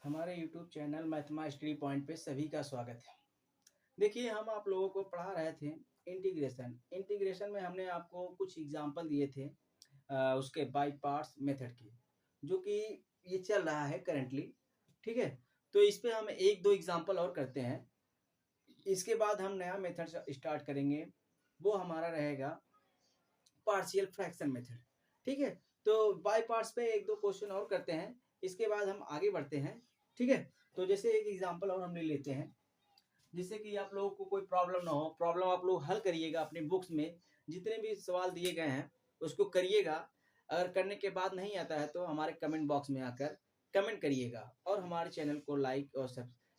हमारे YouTube channel मैथमा study point पे सभी का स्वागत है। देखिए, हम आप लोगों को पढ़ा रहे थे इंटीग्रेशन। इंटीग्रेशन में हमने आपको कुछ एग्जांपल दिए थे उसके बाय पार्ट्स मेथड के, जो कि ये चल रहा है करंटली। ठीक है, तो इस पे हम एक दो एग्जांपल और करते हैं। इसके बाद हम नया मेथड स्टार्ट करेंगे, वो हमारा रहेगा पार्शियल फ्रैक्शन मेथड। ठीक है, तो बाय पार्ट्स पे एक दो क्वेश्चन और करते हैं, इसके बाद हम आगे बढ़ते हैं। ठीक है, तो जैसे एक एग्जांपल और हम ले लेते हैं, जिससे कि आप लोगों को कोई प्रॉब्लम ना हो। प्रॉब्लम आप लोग हल करिएगा अपने बुक्स में, जितने भी सवाल दिए गए हैं उसको करिएगा। अगर करने के बाद नहीं आता है तो हमारे कमेंट बॉक्स में आकर कमेंट करिएगा, और हमारे चैनल को लाइक और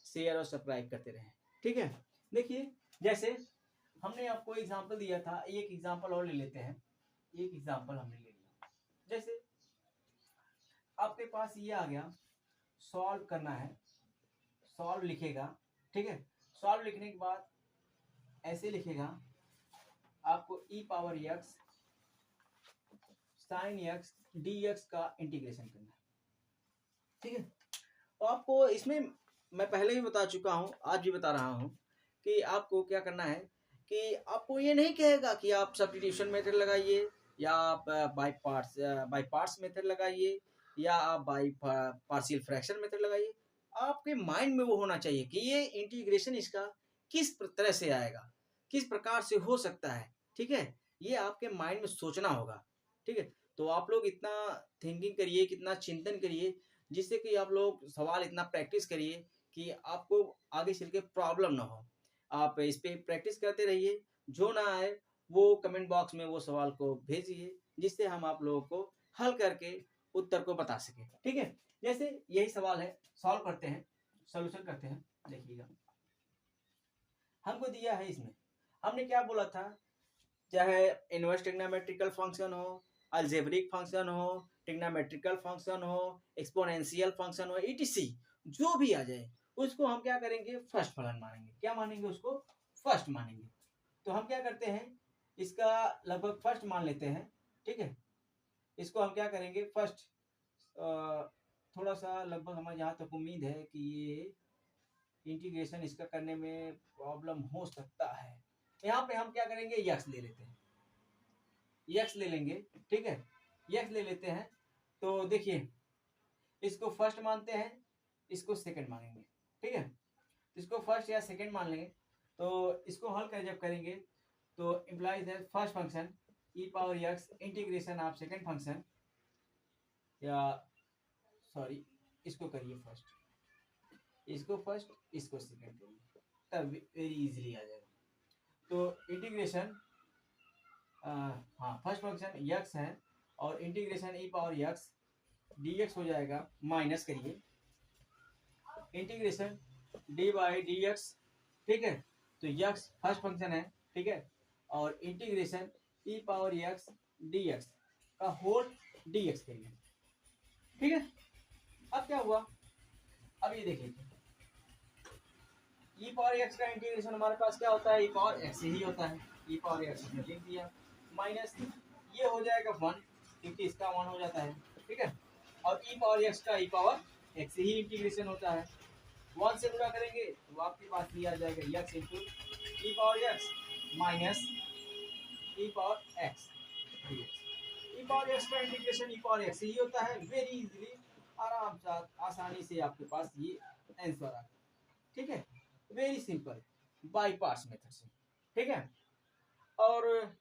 शेयर और सब्सक्राइब करते रहें। ठीक है, देखिए, जैसे हमने आपको एग्जांपल दिया था, एक एग्जांपल और ले लेते हैं। एक एग्जांपल हमने ले लिया, जैसे आपके पास ये आ गया, सॉल्व करना है। सॉल्व लिखेगा, ठीक है। सॉल्व लिखने के बाद ऐसे लिखेगा, आपको E power X sine X D X का इंटीग्रेशन करना है। ठीक है, तो आपको इसमें मैं पहले भी बता चुका हूं, आज भी बता रहा हूं कि आपको क्या करना है कि आपको ये नहीं कहेगा कि आप सब्स्टिट्यूशन मेथड लगाइए, या आप बाय पार्ट्स मेथड लगाइए, या आप बाय पार्शियल फ्रैक्शन मेथड लगाइए। आपके माइंड में वो होना चाहिए कि ये इंटीग्रेशन इसका किस तरह से आएगा, किस प्रकार से हो सकता है। ठीक है, ये आपके माइंड में सोचना होगा। ठीक है, तो आप लोग इतना थिंकिंग करिए, कितना चिंतन करिए, जिससे कि आप लोग सवाल इतना प्रैक्टिस करिए कि आपको आगे चल के प्रॉब्लम ना हो। आप इस पे प्रैक्टिस करते रहिए, जो ना आए वो कमेंट बॉक्स में वो सवाल को भेजिए, जिससे हम आप लोगों को हल करके उत्तर को बता सके। ठीक है, जैसे यही सवाल है, सॉल्व करते हैं, सॉल्यूशन करते हैं। देखिएगा, हमको दिया है, इसमें हमने क्या बोला था, चाहे इनवर्स ट्रिग्नोमेट्रिकल फंक्शन हो, अलजेब्रिक फंक्शन हो, ट्रिग्नोमेट्रिकल फंक्शन हो, एक्सपोनेंशियल फंक्शन हो, ईटीसी जो भी आ जाए उसको हम क्या करेंगे, फर्स्ट फलन मानेंगे। क्या मानेंगे, उसको फर्स्ट मानेंगे। तो हम क्या करते हैं, इसका लगभग फर्स्ट मान लेते हैं। ठीक है, इसको हम क्या करेंगे, फर्स्ट थोड़ा सा लगभग हमें जहाँ तक उम्मीद है कि ये इंटीग्रेशन इसका करने में प्रॉब्लम हो सकता है। यहाँ पे हम क्या करेंगे, यक्स ले लेते हैं, यक्स ले लेंगे। ठीक है, यक्स ले लेते हैं। तो देखिए, इसको फर्स्ट मानते हैं, इसको सेकंड मानेंगे। ठीक है, इसको फर्स्ट या सेकंड मान लेंगे। तो इसको हल कर जब करेंगे तो implies that first function E power x integration of second function, या सॉरी, इसको करिए फर्स्ट, इसको फर्स्ट, इसको सेकंड करिए, तब वेरी इजीली आ जाएगा। तो इंटीग्रेशन, हाँ, फर्स्ट फंक्शन यक्स है और इंटीग्रेशन ई पावर यक्स डी एक्स हो जाएगा, माइनस करिए integration D by D x. ठीक है, तो यक्स फर्स्ट फंक्शन है। ठीक है, और इंटीग्रेशन ई पावर यक्स डी एक्स का होल डी एक्स करिए। ठीक है, अब क्या हुआ, अब ये देखिए, ई पावर एक्स का इंटीग्रेशन हमारे पास क्या होता है, ई पावर एक्स ही होता है। ई पावर एक्स में लिख दिया, माइनस ये हो जाएगा 1, क्योंकि इसका 1 हो जाता है। ठीक है, और ई पावर एक्स का ई पावर एक्स ही इंटीग्रेशन होता है। 1 से गुणा करेंगे तो आपके पास ये आ जाएगा एक्स इंटू ई पावर एक्स माइनस ई पावर एक्स डी एक्स। ई पावर एक्स का इंटीग्रेशन ई पावर एक्स ही होता है। वेरी इजीली, आराम से, आसानी से आपके पास ये आंसर आ गया। ठीक है, very simple, by parts method से। ठीक है, और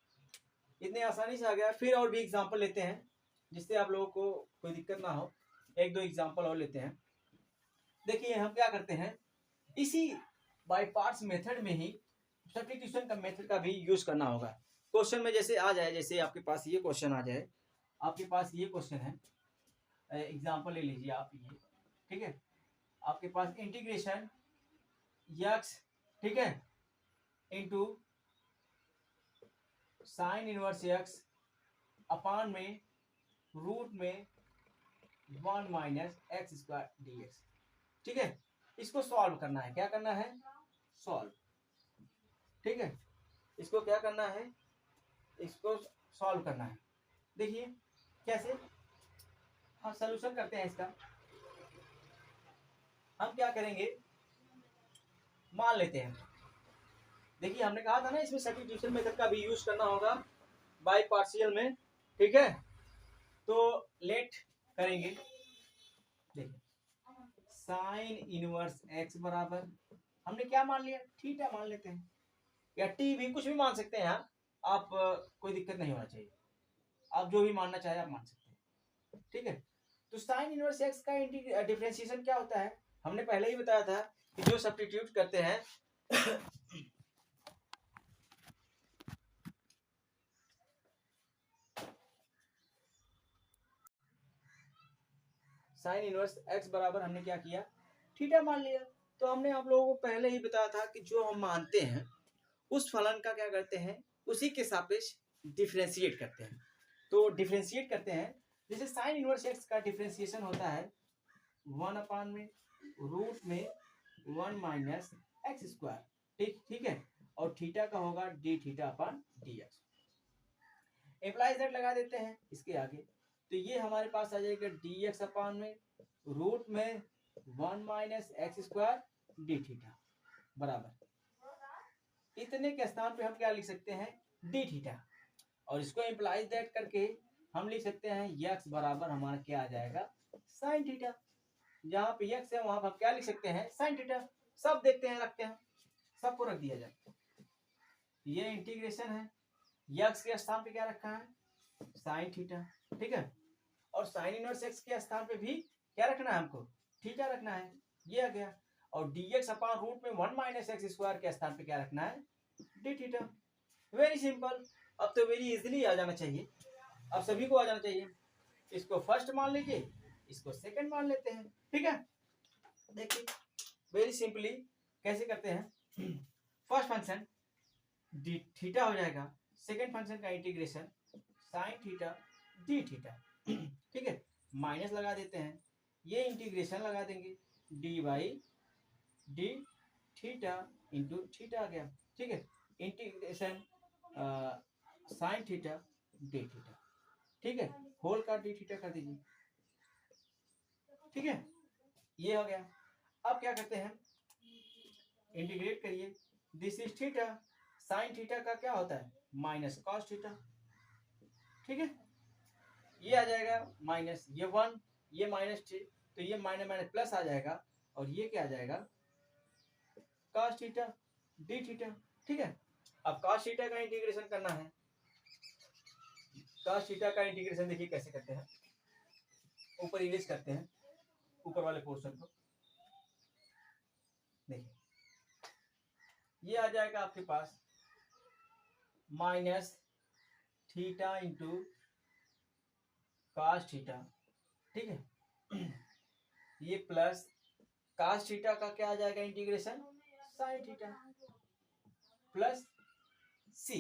इतने आसानी से आ गया। फिर और भी एग्जांपल लेते हैं, जिससे आप लोगों को कोई दिक्कत ना हो। एक दो एग्जांपल और लेते हैं। देखिए, हम क्या करते हैं, इसी बाय पार्ट्स मेथड में ही सब्स्टिट्यूशन का मेथड का भी यूज करना होगा। क्वेश्चन में जैसे आ जाए, जैसे आपके पास ये क्वेश्चन आ जाए, आपके पास ये क्वेश्चन है, एग्जांपल ले लीजिए आप ये। ठीक है, आपके पास इंटीग्रेशन यक्स, ठीक है, into sine inverse X upon में रूट में 1 minus x square D x. ठीक है, इसको सॉल्व करना है। क्या करना है, सॉल्व। ठीक है, इसको क्या करना है, इसको सॉल्व करना है। देखिए कैसे, हम सॉल्यूशन करते हैं इसका। हम क्या करेंगे, मान लेते हैं, देखिए हमने कहा था ना इसमें सब्स्टिट्यूशन मेथड का भी यूज करना होगा बाय पार्शियल में, ठीक है। तो लेट करेंगे, देखिए साइन इनवर्स एक्स बराबर, हमने क्या मान लिया, थीटा मान लेते हैं, या टी भी कुछ भी मान सकते हैं यहाँ, आप कोई दिक्कत नहीं होना चाहिए, आप जो भी मानना चाहे आप मान सकते हैं, ठीक है। तो साइन इनवर्स एक्स का डिफरेंशिएशन क्या होता है, हमने पहले ही बताया था कि जो सब्स्टिट्यूट करते हैं साइन इनवर्स एक्स बराबर हमने क्या किया, थीटा मान लिया। तो हमने आप लोगों को पहले ही बताया था कि जो हम मानते हैं उस फलन का क्या करते हैं, उसी के सापेक्ष डिफरेंशिएट करते हैं। तो डिफरेंशिएट करते हैं, जैसे साइन इनवर्स एक्स का डिफरेंशिएशन होता है 1 में रूट में 1 माइनस एक्स स्क्वायर, ठीक है, और थीटा का होगा d theta upon d x, implies that लगा देते हैं इसके आगे, तो ये हमारे पास आ जाएगा डी एक्स अपॉन में रूट में 1 minus x square D theta बराबर, इतने के स्थान पे हम क्या लिख सकते हैं, डी थीटा, और इसको एम्प्लाइज दैट करके हम लिख सकते हैं यक्स बराबर हमारा क्या आ जाएगा, साइन थीटा, जहां पे यक्स है वहां पर हम क्या लिख सकते हैं, साइन थीटा। सब देखते हैं, रखते हैं, सबको रख दिया जाए, ये इंटीग्रेशन है, यक्स के स्थान पे क्या रखा है, साइन थीटा, ठीक है, और साइन इनवर्स एक्स के स्थान पे भी क्या रखना है हमको, थीटा रखना है, ये आ गया, और dx अपॉन रूट में 1 माइनस एक्स स्क्वायर के स्थान पे क्या रखना है, डी थीटा। वेरी सिंपल, अब तो वेरी इजीली आ जाना चाहिए, अब सभी को आ जाना चाहिए, इसको फर्स्ट मान लीजिए, इसको सेकंड मान लेते हैं, ठीक है। देखिए वेरी सिंपली कैसे करते हैं, फर्स्ट फंक्शन डी थीटा हो जाएगा, सेकंड फंक्शन का integration sine theta D theta, ठीक है, माइनस लगा देते हैं, ये इंटीग्रेशन लगा देंगे D by D theta into theta आ गया, ठीक है, integration sine theta D theta, ठीक है, होल का डी थीटा कर दीजिए, ठीक है, ये हो गया। अब क्या करते हैं, इंटीग्रेट करिए, this is theta, sine theta का क्या होता है, माइनस कॉस थीटा, ठीक है, ये आ जाएगा माइनस, ये 1, ये माइनस थी, तो ये माइनस माइनस प्लस आ जाएगा, और ये क्या आ जाएगा, कॉस थीटा डी थीटा, ठीक है। अब कॉस थीटा का इंटीग्रेशन करना है, कॉस थीटा का इंटीग्रेशन देखिए कैसे करते हैं, ऊपर इरेज करते हैं ऊपर वाले पोर्शन को, देखिए ये आ जाएगा आपके पास minus theta into cos theta, ठीक है, ये प्लस कॉस थीटा का क्या आ जाएगा इंटीग्रेशन, साइन थीटा प्लस सी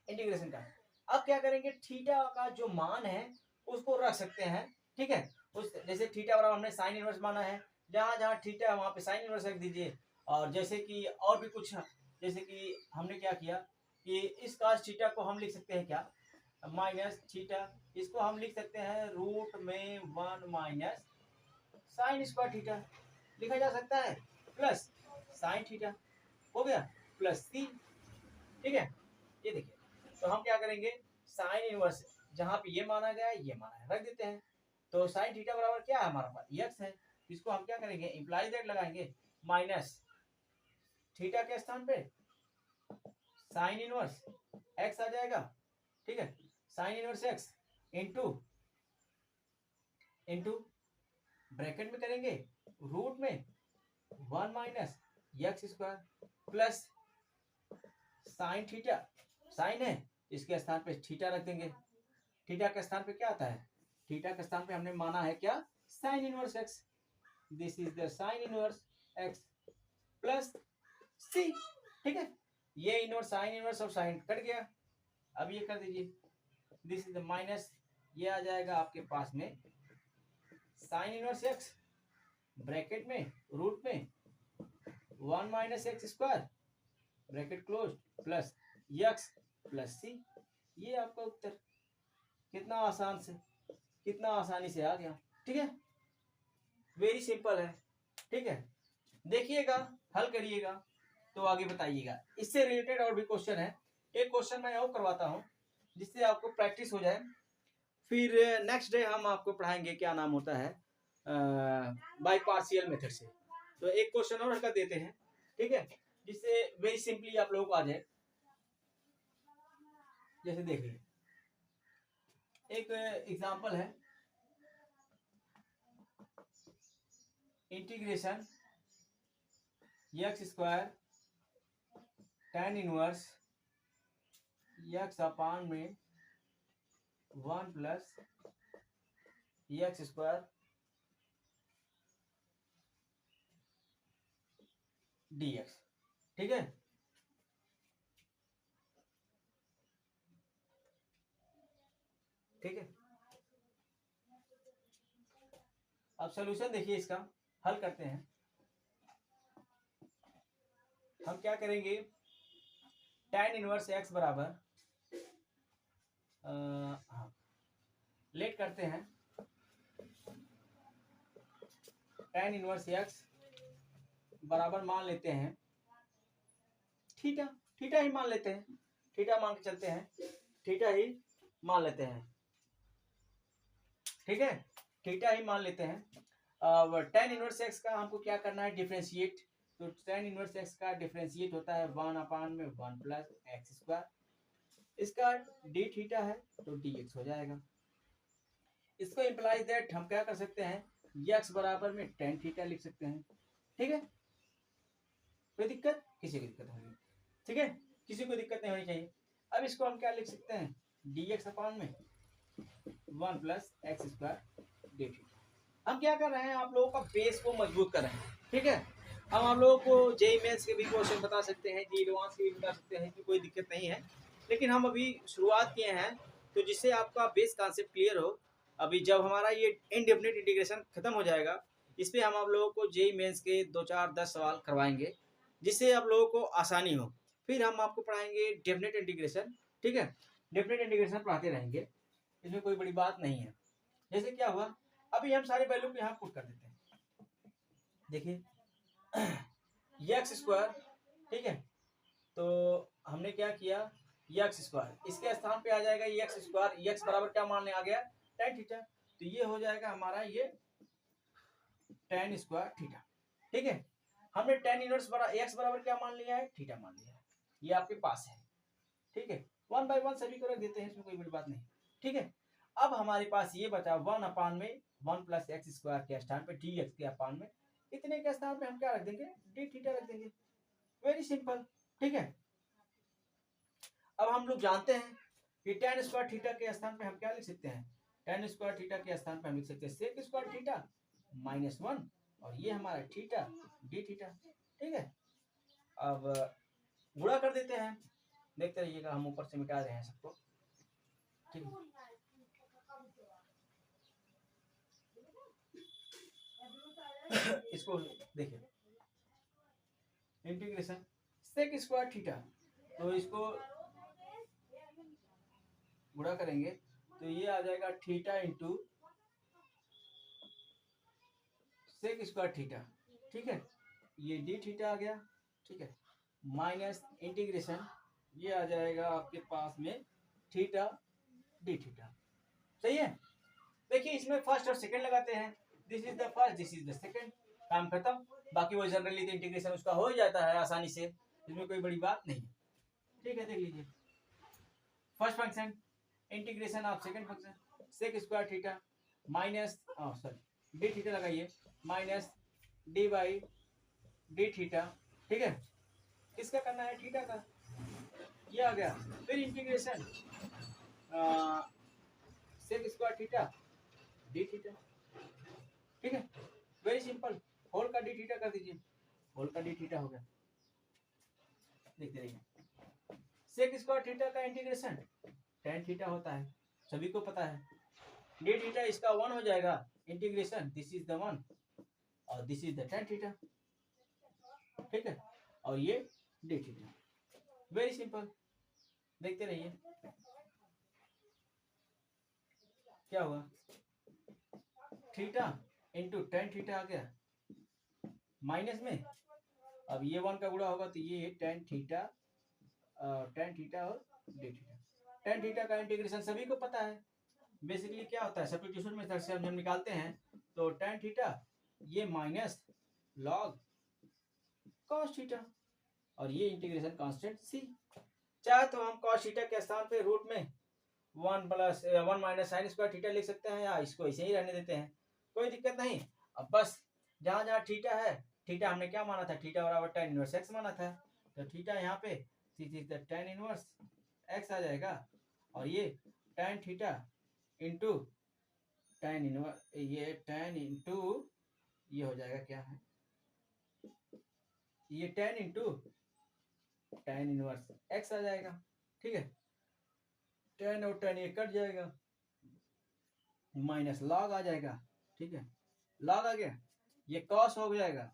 इंटीग्रेशन का। अब क्या करेंगे, थीटा का जो मान है उसको रख सकते हैं, ठीक है, उस जैसे थीटा बराबर हमने साइन इनवर्स माना है, जहां जहां थीटा है वहां पे साइन इनवर्स रख दीजिए, और जैसे कि और भी कुछ, जैसे कि हमने क्या किया कि इस cos थीटा को हम लिख सकते हैं क्या, माइनस थीटा, इसको हम लिख सकते हैं रूट में 1 माइनस साइन स्क्वायर थीटा लिखा जा सकता है, प्लस साइन थीटा हो गया, प्लस सी, ठीक है। ये देखिए, तो हम क्या करेंगे, साइन इनवर्स जहां पे ये माना गया है ये माना है रख देते हैं, तो साइन थीटा बराबर क्या है हमारे पास, यक्स है, इसको हम क्या करेंगे, इंप्लाई दैट लगाएंगे, माइनस थीटा के स्थान पे साइन इनवर्स एक्स आ जाएगा, ठीक है, sine inverse x into into bracket में करेंगे रूट में 1 minus x square plus sine theta, sine है इसके स्थान पे थीटा रख देंगे, थीटा के स्थान पे क्या आता है, थीटा के स्थान पे हमने माना है क्या, sine inverse X, this is the sine inverse X plus C, ठीक है, ये इनवर्स साइन इनवर्स और साइन कट गया, अब ये कर दीजिए, दिस इज द माइनस, ये आ जाएगा आपके पास में साइन इनवर्स एक्स ब्रैकेट में रूट में 1 minus x square bracket close plus X plus C, ये आपका उत्तर, कितना आसान से कितना आसानी से आ गया, ठीक है, वेरी सिंपल है, ठीक है। देखिएगा, हल करिएगा तो आगे बताइएगा। इससे रिलेटेड और भी क्वेश्चन है, एक क्वेश्चन मैं और करवाता हूँ जिससे आपको प्रैक्टिस हो जाए। फिर नेक्स्ट डे हम आपको पढ़ाएंगे क्या नाम होता है बाय पार्शियल मेथड से। तो एक क्वेश्चन और कर देते हैं, ठीक है, जिससे वेरी सिंपली आप लोगों को आ जाए। जैसे देखिए एक एग्जांपल है, integration X square tan inverse X upon में 1 प्लस एक्स स्क्वायर dx, ठीक है। ठीक है, अब सॉल्यूशन देखिए, इसका हल करते हैं। हम क्या करेंगे, tan इनवर्स x बराबर हाँ लेट करते हैं, tan इनवर्स x बराबर मान लेते हैं थीटा, थीटा ही मान लेते हैं, थीटा मान के चलते हैं, थीटा ही मान लेते हैं, ठीक है, थीटा ही मान लेते हैं। अब tan इनवर्स x का हमको क्या करना है, डिफरेंशिएट। तो tan इनवर्स x का डिफरेंशिएट होता है 1 अपान में 1 प्लस एक्स स्क्वायर, इसका डी थीटा है तो dx हो जाएगा। इसको इम्प्लाइज दैट हम क्या कर सकते हैं, x बराबर में tan थीटा लिख सकते हैं, ठीक है। कोई दिक्कत, किसी को दिक्कत होगी, ठीक है, किसी को दिक्कत नहीं होनी चाहिए। अब इसको हम क्या लिख सकते हैं, dx अपान में 1 plus x square D theta. हम क्या कर रहे हैं, आप लोगों का बेस को मजबूत कर रहे हैं, ठीक है। हम आप लोगों को जेईई मेंस के भी क्वेश्चन बता सकते हैं, जी एडवांस के भी बता सकते हैं, कि कोई दिक्कत नहीं है। लेकिन हम अभी शुरुआत किए हैं, तो जिससे आपका बेस कॉन्सेप्ट क्लियर हो। अभी जब हमारा ये इनडेफिनिट इंटीग्रेशन खत्म हो जाएगा, इस पर हम आप लोगों को जेईई मेंस के 2 4 10 सवाल करवाएंगे, जिससे आप लोगों को आसानी हो। फिर हम आपको पढ़ाएंगे डेफिनेट इंटीग्रेशन, ठीक है। डेफिनेट इंटीग्रेशन पढ़ाते रहेंगे, इसमें कोई बड़ी बात नहीं है। जैसे क्या हुआ, अभी हम सारे वैल्यू को यहाँ पुट कर देते हैं। देखिए एक्स स्क्वायर, ठीक है, तो हमने क्या किया, एक्स स्क्वायर, इसके स्थान पे आ जाएगा एक्स स्क्वायर, एक्स बराबर क्या मानने आ गया, tan थीटा। तो ये हो जाएगा हमारा ये tan स्क्वायर थीटा, ठीक है। हमने tan इनवर्स एक्स बराबर क्या मान लिया है, थीटा मान लिया है, ये आपके पास है, ठीक है। 1 बाय 1 सभी को रख देते हैं, इसमें कोई बड़ी बात नहीं, ठीक है। अब हमारे पास ये बचा 1 अपान में 1 प्लस एक्स स्क्वायर के स्थान पे डी एक्स के अपान में इतने के स्थान पे हम क्या रख देंगे, डी थीटा रख देंगे, वेरी सिंपल, ठीक है। अब हम लोग जानते हैं कि tan स्क्वायर थीटा के स्थान पे हम क्या लिख सकते हैं, tan स्क्वायर थीटा के स्थान पे हम लिख सकते हैं सेक स्क्वायर थीटा -1, और ये हमारा थीटा डी थीटा, ठीक है। अब गुणा कर देते हैं, देखते रहिएगा, हम ऊपर से मिटा रहे हैं सबको, ठीक है। इसको देखिए, इंटीग्रेशन सेक स्क्वायर थीटा, तो इसको गुणा करेंगे तो ये आ जाएगा theta into sec square theta, ठीक है। ये डी थीटा आ गया, ठीक है, माइनस इंटीग्रेशन ये आ जाएगा आपके पास में थीटा डी थीटा, सही है। देखिए इसमें फर्स्ट और सेकंड लगाते हैं, this is the first, this is the second, काम खत्म। बाकी वो जनरली इंटीग्रेशन उसका हो ही जाता है आसानी से, इसमें कोई बड़ी बात नहीं, ठीक है। देख लीजिए, first function integration of second function sec square theta minus sorry D theta लगाइए minus D by D theta, ठीक है। किसका करना है, थीटा का, ये आ गया। फिर integration sec square theta D theta, ठीक है, वेरी सिंपल। होल का डी थीटा कर दीजिए, होल का डी थीटा हो गया, देखते रहिए। सेक स्क्वायर थीटा का इंटीग्रेशन tan थीटा होता है, सभी को पता है। डी थीटा इसका 1 हो जाएगा, इंटीग्रेशन दिस इज द 1 और this is the tan theta, ठीक है, और ये डी थीटा, वेरी सिंपल, देखते रहिए क्या हुआ, थीटा इंटू tan थीटा आ गया माइनस में अब ये 1 का गुणा होगा तो ये tan थीटा और d थीटा। tan थीटा का इंटीग्रेशन सभी को पता है, बेसिकली क्या होता है सब्स्टिट्यूशन मेथड से हम जब निकालते हैं तो tan थीटा ये माइनस log cos थीटा और ये इंटीग्रेशन कांस्टेंट c। चाहे तो हम cos थीटा के स्थान पे रूट में 1 माइनस साइन स्क्वायर थीटा लिख सकते हैं या इसको ऐसे ही रहने देते हैं, कोई दिक्कत नहीं। अब बस जहां जहां थीटा है, थीटा हमने क्या माना था, थीटा बराबर tan इनवर्स x माना था, तो थीटा यहाँ पे tan इनवर्स x आ जाएगा और ये tan theta into tan inverse ये tan इंटू ये हो जाएगा क्या है, ये tan into tan inverse x आ जाएगा। ठीक है, tan और tan ये कट जाएगा, माइनस log आ जाएगा। ठीक है, log आ गया, ये cos हो जाएगा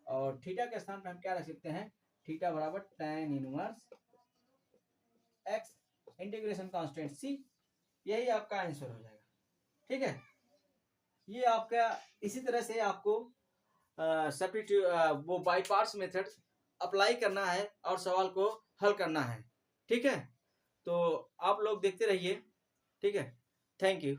और थीटा के स्थान पे हम क्या रख सकते हैं, थीटा बराबर tan inverse x integration constant c, यही आपका आंसर हो जाएगा। ठीक है, ये आपका इसी तरह से आपको वो बाई पार्ट्स मेथड अप्लाई करना है और सवाल को हल करना है। ठीक है, तो आप लोग देखते रहिए। ठीक है, थैंक यू।